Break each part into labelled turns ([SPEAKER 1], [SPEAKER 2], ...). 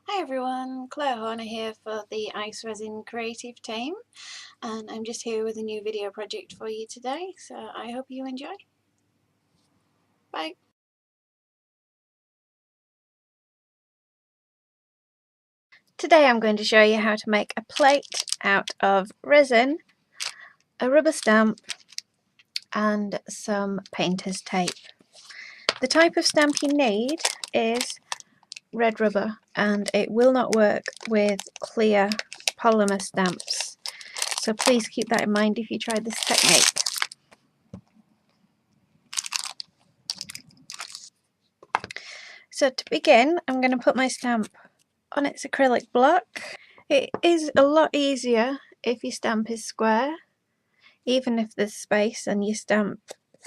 [SPEAKER 1] Hi everyone, Claire Horner here for the Ice Resin creative team, and I'm just here with a new video project for you today, so I hope you enjoy. Bye! Today I'm going to show you how to make a plate out of resin, a rubber stamp and some painter's tape. The type of stamp you need is red rubber, and it will not work with clear polymer stamps, so please keep that in mind if you try this technique. So to begin, I'm going to put my stamp on its acrylic block. It is a lot easier if your stamp is square, even if there's space and your stamp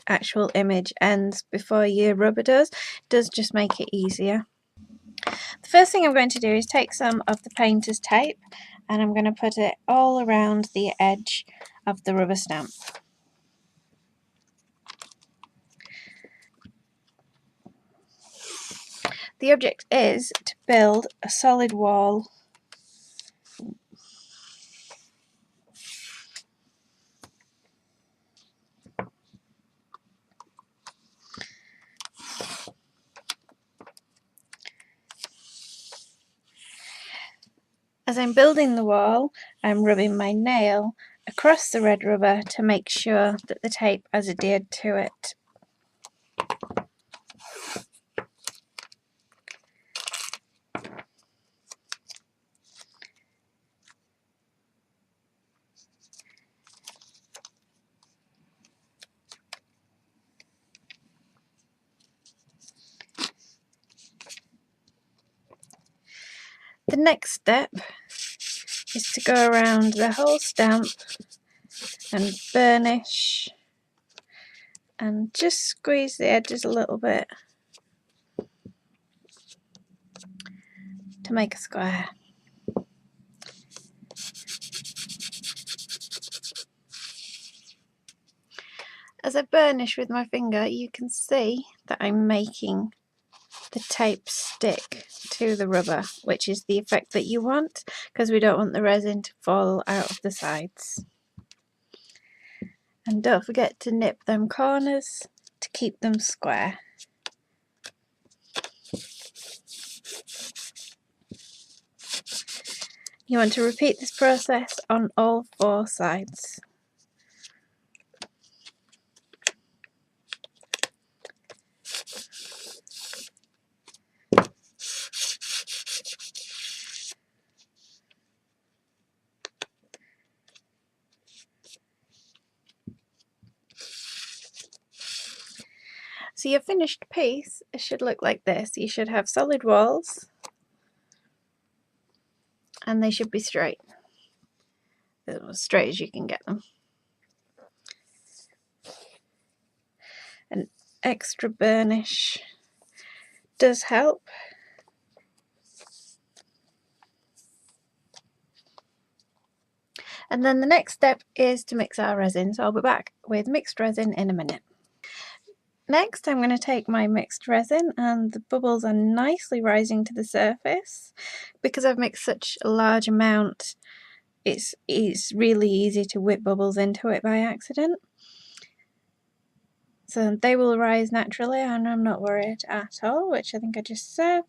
[SPEAKER 1] actual image ends before your rubber does. It does just make it easier. The first thing I'm going to do is take some of the painter's tape and I'm going to put it all around the edge of the rubber stamp. The object is to build a solid wall . As I'm building the wall, I'm rubbing my nail across the red rubber to make sure that the tape has adhered to it. The next step is to go around the whole stamp and burnish and just squeeze the edges a little bit to make a square. As I burnish with my finger, you can see that I'm making the tape stick to the rubber, which is the effect that you want because we don't want the resin to fall out of the sides. And don't forget to nip them corners to keep them square. You want to repeat this process on all 4 sides. So your finished piece should look like this. You should have solid walls and they should be straight, as straight as you can get them. An extra burnish does help. And then the next step is to mix our resin, so I'll be back with mixed resin in a minute. Next, I'm going to take my mixed resin, and the bubbles are nicely rising to the surface. Because I've mixed such a large amount, it's really easy to whip bubbles into it by accident. So they will rise naturally and I'm not worried at all, which I think I just said.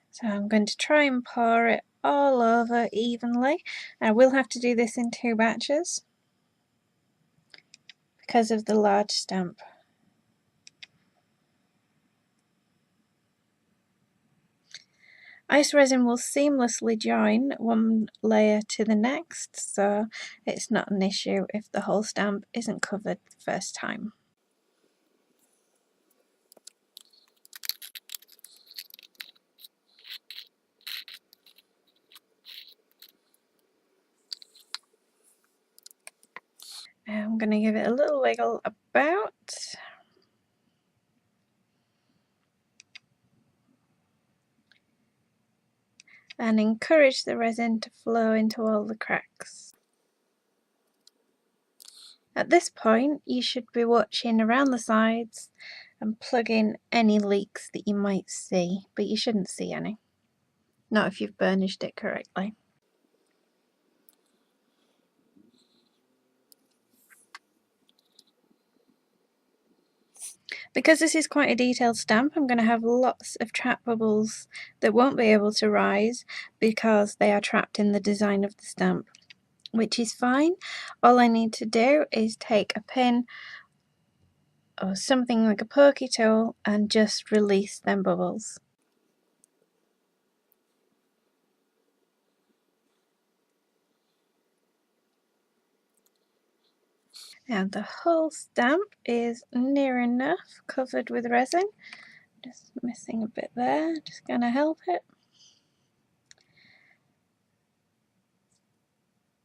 [SPEAKER 1] So I'm going to try and pour it all over evenly. I will have to do this in 2 batches because of the large stamp. Ice resin will seamlessly join one layer to the next, so it's not an issue if the whole stamp isn't covered the first time. I'm going to give it a little wiggle about. And encourage the resin to flow into all the cracks. At this point, you should be watching around the sides and plug in any leaks that you might see, but you shouldn't see any. Not if you've burnished it correctly. Because this is quite a detailed stamp, I'm going to have lots of trap bubbles that won't be able to rise because they are trapped in the design of the stamp, which is fine. All I need to do is take a pin or something like a pokey tool and just release them bubbles. Now the whole stamp is near enough covered with resin. Just missing a bit there, just going to help it.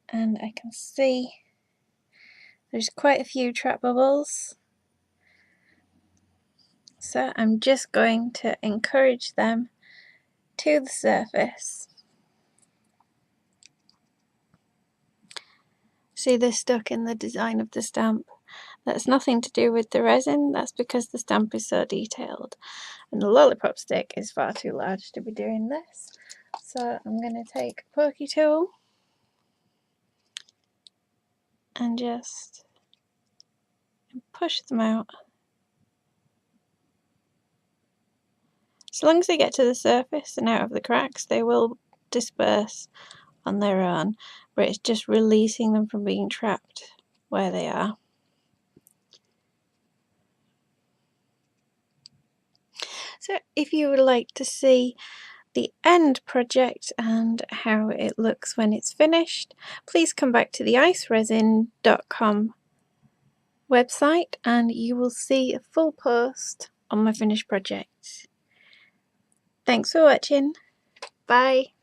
[SPEAKER 1] And I can see there's quite a few trap bubbles. So I'm just going to encourage them to the surface. See, they're stuck in the design of the stamp. That's nothing to do with the resin, that's because the stamp is so detailed. And the lollipop stick is far too large to be doing this. So I'm going to take a pokey tool and just push them out. As long as they get to the surface and out of the cracks, they will disperse on their own, but it's just releasing them from being trapped where they are. So if you would like to see the end project and how it looks when it's finished, please come back to the iceresin.com website and you will see a full post on my finished project. Thanks for watching. Bye.